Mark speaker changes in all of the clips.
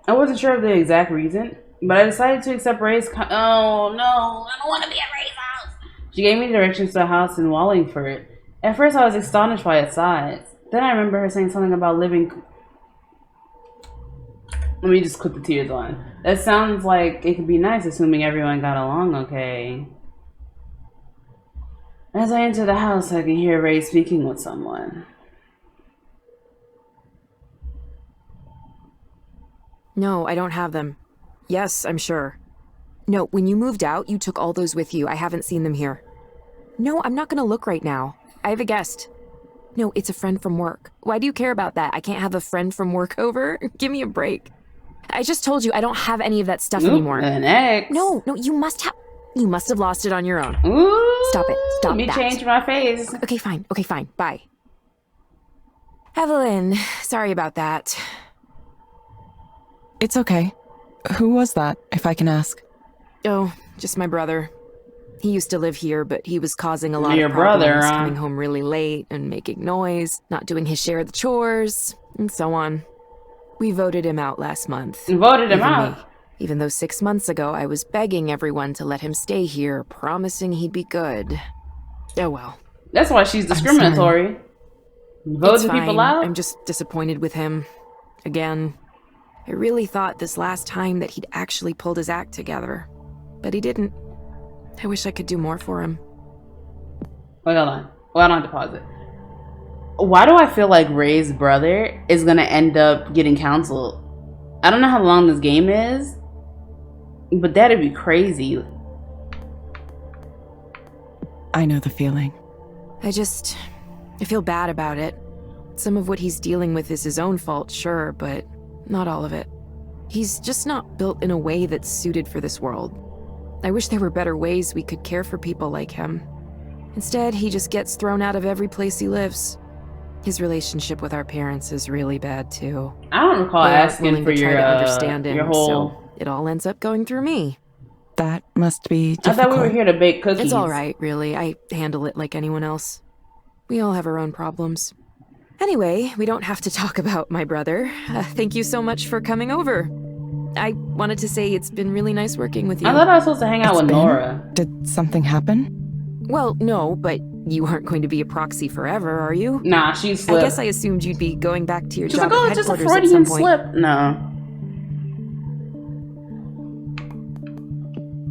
Speaker 1: I wasn't sure of the exact reason, but I decided to accept Ray's. Oh no, I don't want to be at Ray's house. She gave me directions to a house in Wallingford. At first, I was astonished by its size. Then I remember her saying something about living. Let me just put the tears on. That sounds like it could be nice, assuming everyone got along okay. As I enter the house, I can hear Ray speaking with someone.
Speaker 2: No, I don't have them. Yes, I'm sure. No, when you moved out, you took all those with you. I haven't seen them here. No, I'm not gonna look right now. I have a guest. No, it's a friend from work. Why do you care about that? I can't have a friend from work over? Give me a break. I just told you I don't have any of that stuff anymore.
Speaker 1: An ex.
Speaker 2: No, you must have lost it on your own.
Speaker 1: Ooh,
Speaker 2: Stop it. Stop
Speaker 1: let me
Speaker 2: that.
Speaker 1: change my face.
Speaker 2: Okay, fine. Bye. Evelyn, sorry about that.
Speaker 3: It's okay. Who was that, if I can ask?
Speaker 2: Oh, just my brother. He used to live here, but he was causing a lot
Speaker 1: Your
Speaker 2: of problems,
Speaker 1: brother, huh?
Speaker 2: coming home really late and making noise, not doing his share of the chores, and so on. We voted him out last month.
Speaker 1: You voted him
Speaker 2: Even
Speaker 1: out?
Speaker 2: me. Even though 6 months ago I was begging everyone to let him stay here, promising he'd be good. Oh well.
Speaker 1: That's why she's discriminatory. Voting people out?
Speaker 2: I'm just disappointed with him. Again. I really thought this last time that he'd actually pulled his act together. But he didn't. I wish I could do more for him.
Speaker 1: Wait, hold on. Well, I don't have to pause it. Why do I feel like Ray's brother is gonna end up getting counseled? I don't know how long this game is, but that'd be crazy.
Speaker 3: I know the feeling.
Speaker 2: I feel bad about it. Some of what he's dealing with is his own fault, sure, but not all of it. He's just not built in a way that's suited for this world. I wish there were better ways we could care for people like him. Instead, he just gets thrown out of every place he lives. His relationship with our parents is really bad, too.
Speaker 1: I don't recall
Speaker 2: They aren't
Speaker 1: asking
Speaker 2: willing
Speaker 1: for
Speaker 2: to try
Speaker 1: your
Speaker 2: to understand him,
Speaker 1: your whole.
Speaker 2: so it all ends up going through me.
Speaker 3: That must be
Speaker 1: I
Speaker 3: difficult.
Speaker 1: thought we were here to bake cookies.
Speaker 2: It's all right, really. I handle it like anyone else. We all have our own problems. Anyway, we don't have to talk about my brother. Thank you so much for coming over. I wanted to say it's been really nice working with you.
Speaker 1: I thought I was supposed to hang out with
Speaker 3: been?
Speaker 1: Nora.
Speaker 3: Did something happen?
Speaker 2: Well, no, but you aren't going to be a proxy forever, are you?
Speaker 1: Nah, she slipped.
Speaker 2: I guess I assumed you'd be going back to your
Speaker 1: She's
Speaker 2: job
Speaker 1: like, oh,
Speaker 2: at
Speaker 1: it's just a
Speaker 2: headquarters at some
Speaker 1: Freudian
Speaker 2: point.
Speaker 1: slip. No.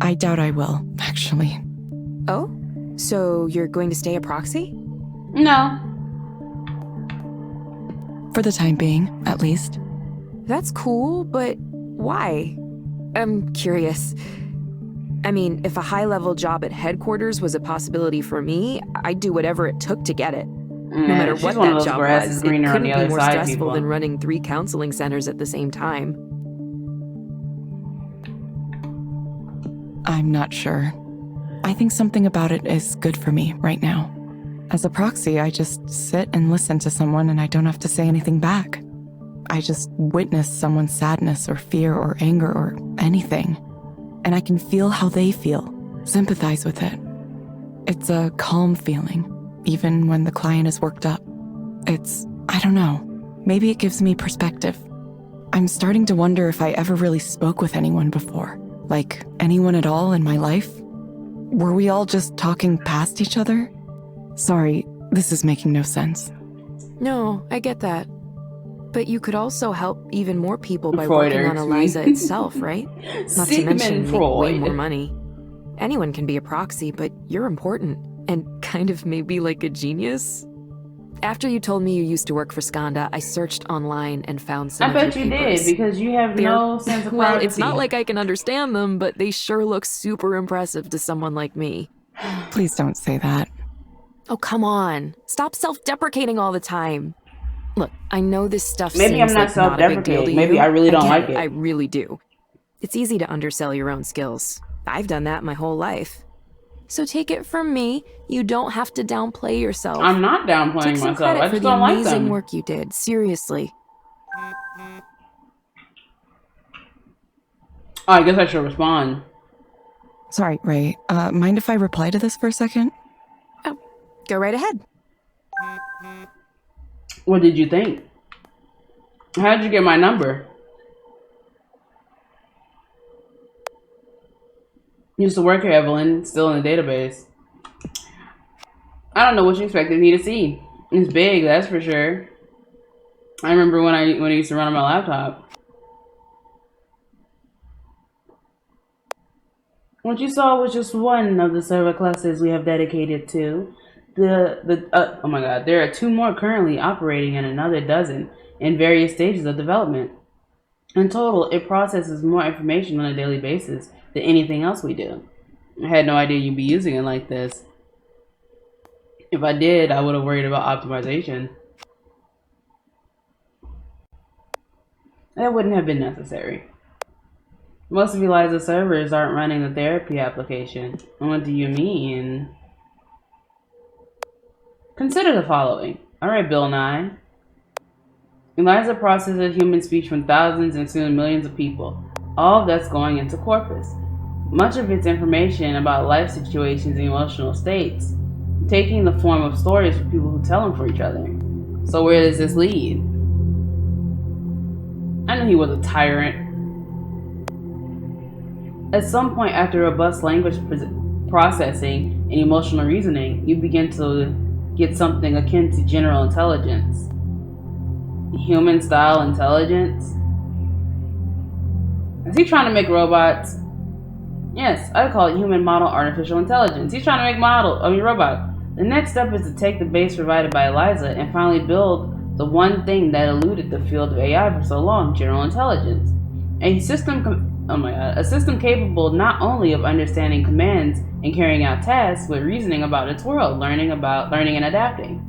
Speaker 3: I doubt I will, actually.
Speaker 2: Oh? So you're going to stay a proxy?
Speaker 1: No.
Speaker 3: For the time being, at least.
Speaker 2: That's cool, but why? I'm curious. I mean, if a high-level job at headquarters was a possibility for me, I'd do whatever it took to get it. No matter
Speaker 1: she's
Speaker 2: what
Speaker 1: one of
Speaker 2: that
Speaker 1: those
Speaker 2: job
Speaker 1: grass
Speaker 2: was,
Speaker 1: is
Speaker 2: it
Speaker 1: greener on
Speaker 2: couldn't
Speaker 1: the
Speaker 2: be
Speaker 1: other
Speaker 2: more
Speaker 1: side,
Speaker 2: stressful
Speaker 1: people.
Speaker 2: than running 3 counseling centers at the same time.
Speaker 3: I'm not sure. I think something about it is good for me right now. As a proxy, I just sit and listen to someone and I don't have to say anything back. I just witness someone's sadness or fear or anger or anything. And I can feel how they feel, sympathize with it. It's a calm feeling, even when the client is worked up. I don't know, maybe it gives me perspective. I'm starting to wonder if I ever really spoke with anyone before. Like, anyone at all in my life? Were we all just talking past each other? Sorry, this is making no sense.
Speaker 2: No, I get that. But you could also help even more people by
Speaker 1: Freud
Speaker 2: working on
Speaker 1: irks me.
Speaker 2: Eliza itself, right? Not to mention
Speaker 1: Sigmund
Speaker 2: make way
Speaker 1: Freud.
Speaker 2: more money. Anyone can be a proxy, but you're important. And kind of maybe like a genius. After you told me you used to work for Skanda, I searched online and found some
Speaker 1: I
Speaker 2: of
Speaker 1: bet
Speaker 2: your
Speaker 1: you
Speaker 2: papers.
Speaker 1: did, because you have no sense of privacy.
Speaker 2: Well, it's not like I can understand them, but they sure look super impressive to someone like me.
Speaker 3: Please don't say that.
Speaker 2: Oh, come on. Stop self-deprecating all the time. Look, I know this stuff
Speaker 1: Maybe
Speaker 2: seems
Speaker 1: I'm not
Speaker 2: like not a big deal to
Speaker 1: self-deprecating.
Speaker 2: you.
Speaker 1: Maybe I really don't
Speaker 2: get
Speaker 1: like it.
Speaker 2: I really do. It's easy to undersell your own skills. I've done that my whole life. So take it from me, you don't have to downplay yourself.
Speaker 1: I'm not downplaying
Speaker 2: Take some
Speaker 1: myself.
Speaker 2: credit
Speaker 1: I
Speaker 2: for
Speaker 1: just
Speaker 2: the
Speaker 1: don't like
Speaker 2: amazing
Speaker 1: them.
Speaker 2: work you did. Seriously.
Speaker 1: Oh, I guess I should respond.
Speaker 3: Sorry, Ray. Mind if I reply to this for a second?
Speaker 2: Oh, go right ahead.
Speaker 1: What did you think? How'd you get my number? Used to work here, Evelyn. Still in the database. I don't know what you expected me to see. It's big, that's for sure. I remember when I used to run on my laptop. What you saw was just one of the server classes we have dedicated to. Oh my god, there are 2 more currently operating and another dozen in various stages of development. In total, it processes more information on a daily basis than anything else we do. I had no idea you'd be using it like this. If I did, I would have worried about optimization. That wouldn't have been necessary. Most of Eliza's servers aren't running the therapy application. What do you mean? Consider the following. Alright, Bill 9. Eliza processes human speech from thousands and soon millions of people. All of that's going into corpus. Much of its information about life situations and emotional states, taking the form of stories for people who tell them for each other. So where does this lead? I knew he was a tyrant. At some point after robust language processing and emotional reasoning, you begin to get something akin to general intelligence. Human-style intelligence? Is he trying to make robots? Yes, I call it human model artificial intelligence. He's trying to make robots. The next step is to take the base provided by Eliza and finally build the one thing that eluded the field of AI for so long, general intelligence. A system capable not only of understanding commands and carrying out tasks, but reasoning about its world, learning and adapting.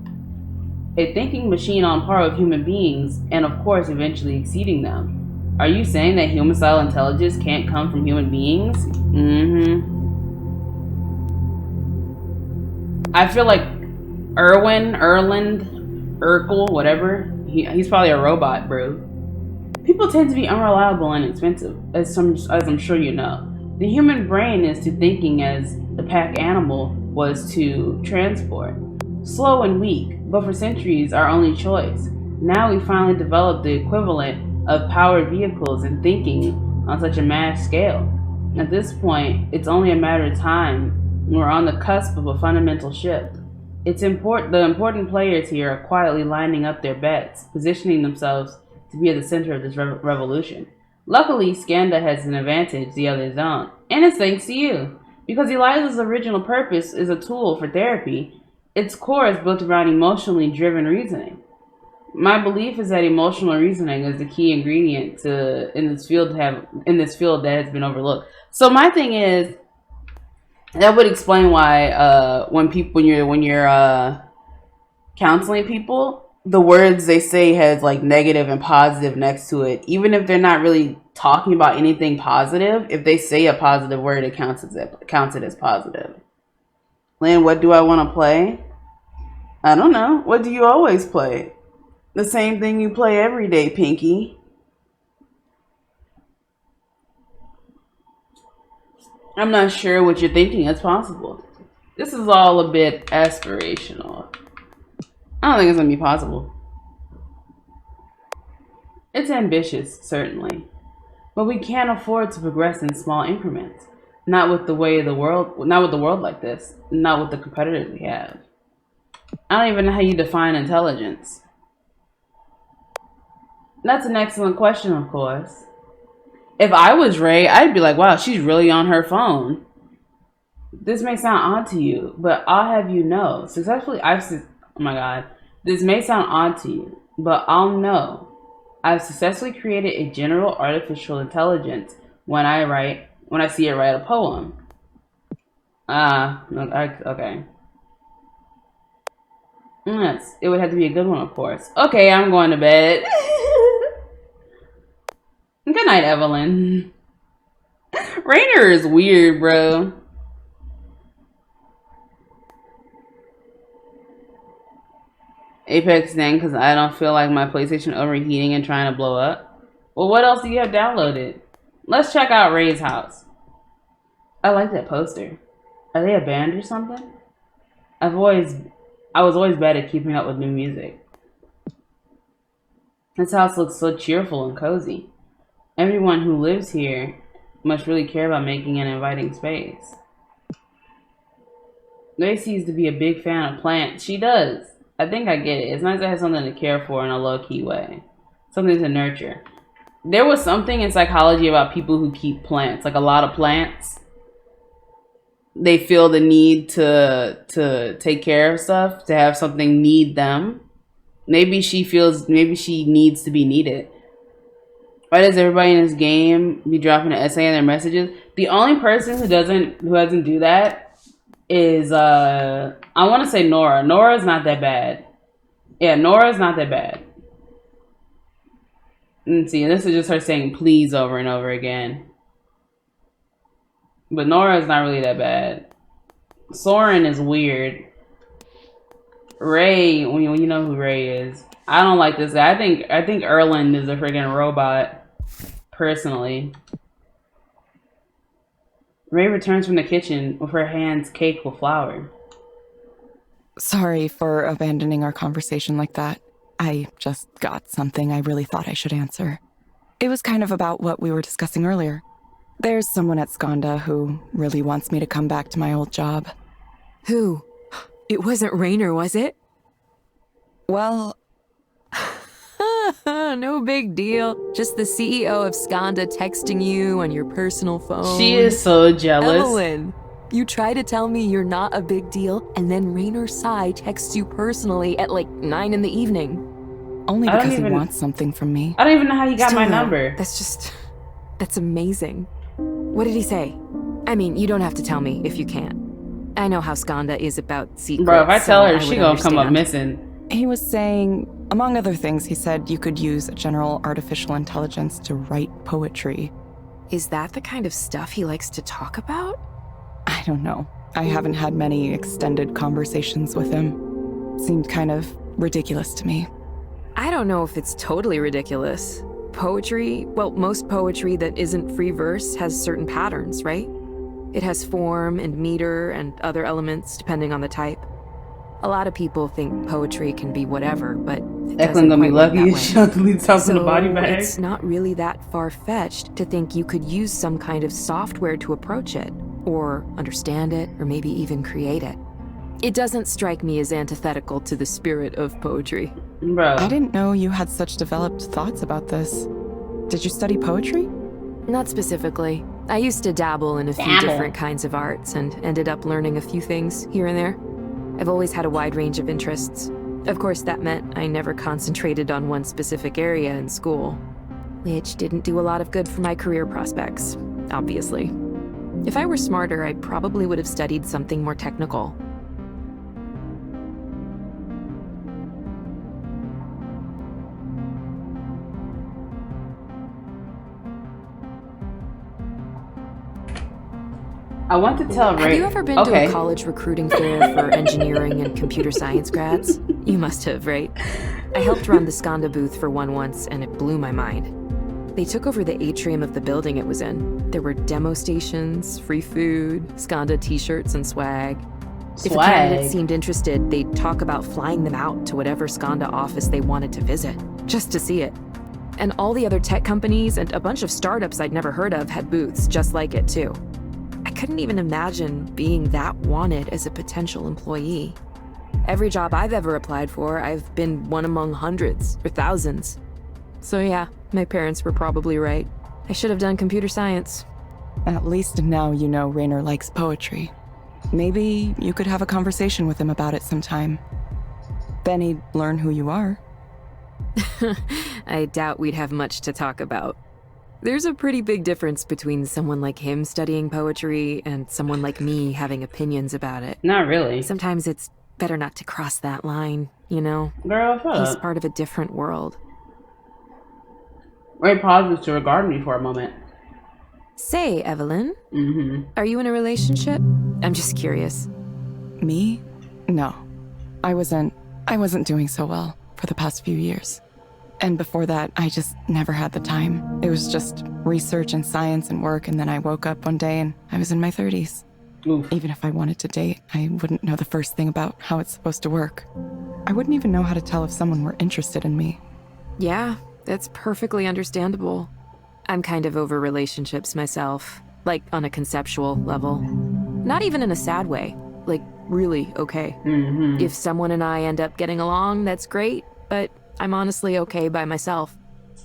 Speaker 1: A thinking machine on par with human beings, and of course eventually exceeding them. Are you saying that human-style intelligence can't come from human beings? I feel like Urkel, whatever, he's probably a robot, bro. People tend to be unreliable and expensive, as I'm sure you know. The human brain is to thinking as the pack animal was to transport. Slow and weak, but for centuries our only choice. Now we finally developed the equivalent of powered vehicles and thinking on such a mass scale. At this point, it's only a matter of time. We're on the cusp of a fundamental shift. The important players here are quietly lining up their bets, positioning themselves to be at the center of this revolution. Luckily, Skanda has an advantage the others don't, and it's thanks to you. Because Eliza's original purpose is a tool for therapy, its core is built around emotionally driven reasoning. My belief is that emotional reasoning is the key ingredient in this field that has been overlooked. So my thing is, that would explain why when you're counseling people, the words they say has like negative and positive next to it, even if they're not really talking about anything positive. If they say a positive word, it counts it as positive. Lynn, what do I want to play? I don't know. What do you always play? The same thing you play every day, Pinky. I'm not sure what you're thinking is possible. This is all a bit aspirational. I don't think it's going to be possible. It's ambitious, certainly. But we can't afford to progress in small increments. Not with the world like this. Not with the competitors we have. I don't even know how you define intelligence. That's an excellent question, of course. If I was Ray, I'd be like, wow, she's really on her phone. This may sound odd to you, but I'll have you know, oh my god. This may sound odd to you, but I'll know. I've successfully created a general artificial intelligence when I see it write a poem. Okay. Yes, it would have to be a good one, of course. Okay, I'm going to bed. Good night, Evelyn. Rainer is weird, bro. Apex then, because I don't feel like my PlayStation overheating and trying to blow up. Well, what else do you have downloaded? Let's check out Ray's house. I like that poster. Are they a band or something? I was always bad at keeping up with new music. This house looks so cheerful and cozy. Everyone who lives here must really care about making an inviting space. Ray seems to be a big fan of plants. She does. I think I get it. It's nice to have something to care for in a low-key way. Something to nurture. There was something in psychology about people who keep plants, like a lot of plants. They feel the need to take care of stuff, to have something need them. Maybe she needs to be needed. Why does everybody in this game be dropping an essay in their messages? The only person who doesn't do that is I want to say Nora. Nora's not that bad. Yeah, Nora's not that bad. And see, this is just her saying please over and over again. But Nora is not really that bad. Soren is weird. Ray, when you know who Ray is. I don't like this guy. I think Erland is a freaking robot. Personally. Ray returns from the kitchen with her hands caked with flour.
Speaker 3: Sorry for abandoning our conversation like that. I just got something I really thought I should answer. It was kind of about what we were discussing earlier. There's someone at Skanda who really wants me to come back to my old job.
Speaker 2: Who? It wasn't Raynor, was it?
Speaker 3: Well,
Speaker 2: no big deal. Just the CEO of Skanda texting you on your personal phone.
Speaker 1: She is so jealous.
Speaker 2: Evelyn, you try to tell me you're not a big deal, and then Raynor Sai texts you personally at like 9 in the evening.
Speaker 3: Only because he wants something from me.
Speaker 1: I don't even know how he got my number.
Speaker 2: That's amazing. What did he say? I mean, you don't have to tell me if you can't. I know how Skanda is about secrets.
Speaker 1: Bro, if I tell her, she gonna come up missing.
Speaker 3: He was saying, among other things, he said you could use general artificial intelligence to write poetry.
Speaker 2: Is that the kind of stuff he likes to talk about?
Speaker 3: I don't know. I haven't had many extended conversations with him. Seemed kind of ridiculous to me.
Speaker 2: I don't know if it's totally ridiculous. Poetry, well, most poetry that isn't free verse has certain patterns, right? It has form and meter and other elements depending on the type. A lot of people think poetry can be whatever, but it doesn't
Speaker 1: gonna be
Speaker 2: quite work
Speaker 1: lucky
Speaker 2: that
Speaker 1: she'll delete something
Speaker 2: so
Speaker 1: in the body bag.
Speaker 2: It's not really that far-fetched to think you could use some kind of software to approach it, or understand it, or maybe even create it. It doesn't strike me as antithetical to the spirit of poetry.
Speaker 1: Bro.
Speaker 3: I didn't know you had such developed thoughts about this. Did you study poetry?
Speaker 2: Not specifically. I used to dabble in a few different kinds of arts and ended up learning a few things here and there. I've always had a wide range of interests. Of course, that meant I never concentrated on one specific area in school, which didn't do a lot of good for my career prospects, obviously. If I were smarter, I probably would have studied something more technical.
Speaker 1: I want to tell Ray.
Speaker 2: Have you ever been to a college recruiting fair for engineering and computer science grads? You must have, right? I helped run the Skanda booth for one once, and it blew my mind. They took over the atrium of the building it was in. There were demo stations, free food, Skanda t-shirts, and swag. If a candidate seemed interested, they'd talk about flying them out to whatever Skanda office they wanted to visit, just to see it. And all the other tech companies and a bunch of startups I'd never heard of had booths just like it, too. I couldn't even imagine being that wanted as a potential employee. Every job I've ever applied for, I've been one among hundreds or thousands. So yeah, my parents were probably right. I should have done computer science.
Speaker 3: At least now you know Raynor likes poetry. Maybe you could have a conversation with him about it sometime. Then he'd learn who you are.
Speaker 2: I doubt we'd have much to talk about. There's a pretty big difference between someone like him studying poetry and someone like me having opinions about it.
Speaker 1: Not really.
Speaker 2: Sometimes it's better not to cross that line, you know?
Speaker 1: Girl, fuck.
Speaker 2: He's part of a different world.
Speaker 1: Ray pauses to regard me for a moment.
Speaker 2: Say, Evelyn, are you in a relationship? I'm just curious.
Speaker 3: Me? No. I wasn't doing so well for the past few years. And before that, I just never had the time. It was just research and science and work, and then I woke up one day and I was in my 30s.
Speaker 1: Oof.
Speaker 3: Even if I wanted to date, I wouldn't know the first thing about how it's supposed to work. I wouldn't even know how to tell if someone were interested in me.
Speaker 2: Yeah, that's perfectly understandable. I'm kind of over relationships myself, like on a conceptual level. Not even in a sad way, like really okay. If someone and I end up getting along, that's great, but I'm honestly okay by myself.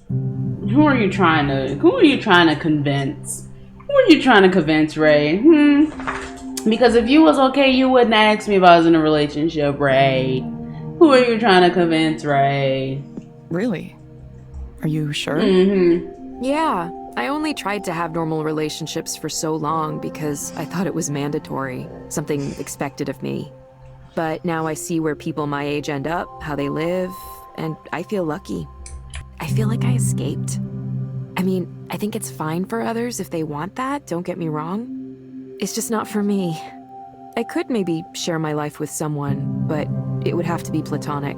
Speaker 1: Who are you trying to convince? Who are you trying to convince, Ray? Because if you was okay, you wouldn't ask me if I was in a relationship, Ray. Who are you trying to convince, Ray?
Speaker 3: Really? Are you sure?
Speaker 2: Yeah, I only tried to have normal relationships for so long because I thought it was mandatory, something expected of me. But now I see where people my age end up, how they live, and I feel lucky. I feel like I escaped. I mean, I think it's fine for others if they want that, don't get me wrong. It's just not for me. I could maybe share my life with someone, but it would have to be platonic.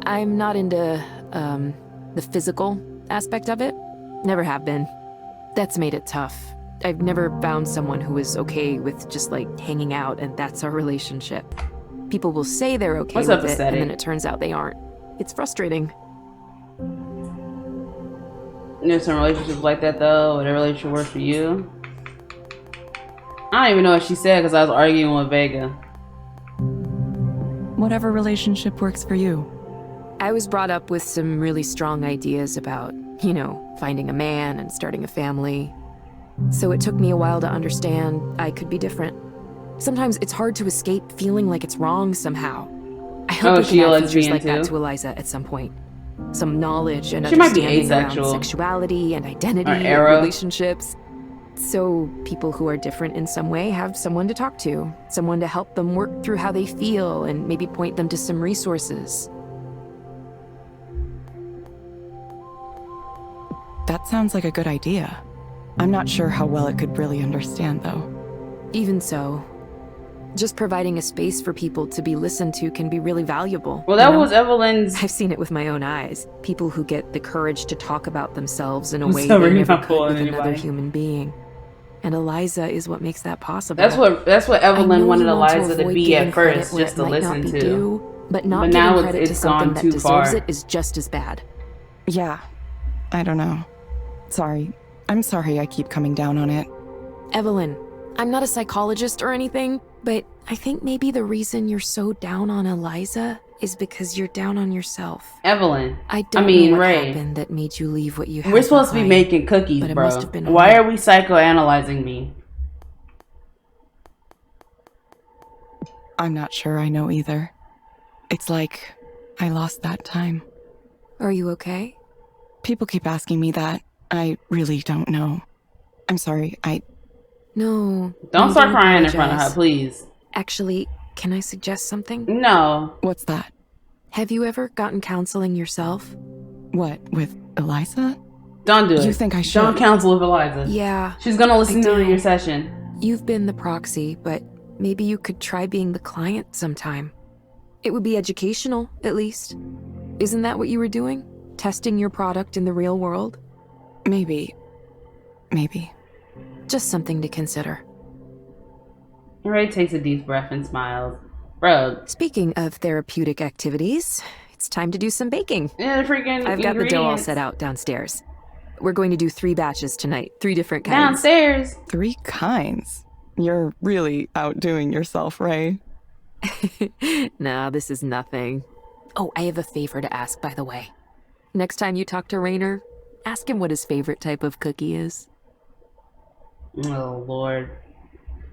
Speaker 2: I'm not into, the physical aspect of it. Never have been. That's made it tough. I've never found someone who is okay with just, like, hanging out and that's our relationship. People will say they're okay with it, and then it turns out they aren't. It's frustrating.
Speaker 1: There's some relationships like that, though. Would a relationship work for you? I don't even know what she said because I was arguing with Vega.
Speaker 3: Whatever relationship works for you.
Speaker 2: I was brought up with some really strong ideas about, finding a man and starting a family. So it took me a while to understand I could be different. Sometimes it's hard to escape feeling like it's wrong somehow. I hope we can add features like that to Eliza at some point. Some knowledge and understanding around sexuality and identity and relationships. So people who are different in some way have someone to talk to, someone to help them work through how they feel and maybe point them to some resources.
Speaker 3: That sounds like a good idea. I'm not sure how well it could really understand, though.
Speaker 2: Even so, just providing a space for people to be listened to can be really valuable.
Speaker 1: Well, that was Evelyn's...
Speaker 2: I've seen it with my own eyes. People who get the courage to talk about themselves in a way they never could with another human being. And Eliza is what makes that possible.
Speaker 1: That's what Evelyn wanted Eliza to be at first, just to listen to.
Speaker 2: But now it's gone too far. It is just as bad.
Speaker 3: Yeah, I don't know. Sorry. I'm sorry I keep coming down on it.
Speaker 2: Evelyn, I'm not a psychologist or anything, but I think maybe the reason you're so down on Eliza is because you're down on yourself.
Speaker 1: Evelyn.
Speaker 2: I mean, know what happened that made you leave what you had.
Speaker 1: We're supposed to be making cookies, bro. Why are we psychoanalyzing me?
Speaker 3: I'm not sure I know either. It's like I lost that time.
Speaker 2: Are you okay?
Speaker 3: People keep asking me that. I really don't know. I'm sorry,
Speaker 2: No.
Speaker 1: Don't start crying in front of her, please.
Speaker 2: Actually, can I suggest something?
Speaker 1: No.
Speaker 3: What's that?
Speaker 2: Have you ever gotten counseling yourself?
Speaker 3: What, with Eliza?
Speaker 1: Don't do it.
Speaker 3: You think I should?
Speaker 1: Don't counsel with Eliza.
Speaker 2: Yeah.
Speaker 1: She's gonna listen to your session.
Speaker 2: You've been the proxy, but maybe you could try being the client sometime. It would be educational, at least. Isn't that what you were doing? Testing your product in the real world?
Speaker 3: Maybe.
Speaker 2: Just something to consider.
Speaker 1: Ray takes a deep breath and smiles. Bro.
Speaker 2: Speaking of therapeutic activities, it's time to do some baking.
Speaker 1: Yeah, the freaking
Speaker 2: I've got the dough all set out downstairs. We're going to do 3 batches tonight. 3 different kinds.
Speaker 1: Downstairs.
Speaker 3: 3 kinds? You're really outdoing yourself, Ray.
Speaker 2: Nah, this is nothing. Oh, I have a favor to ask, by the way. Next time you talk to Rainer, ask him what his favorite type of cookie is.
Speaker 1: Oh, Lord.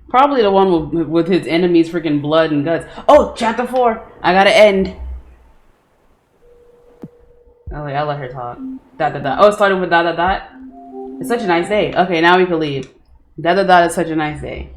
Speaker 1: Probably the one with his enemies' freaking blood and guts. Oh, chapter 4. I gotta end. I'll let her talk. ... Oh, it started with ... It's such a nice day. Okay, now we can leave. ... It's such a nice day.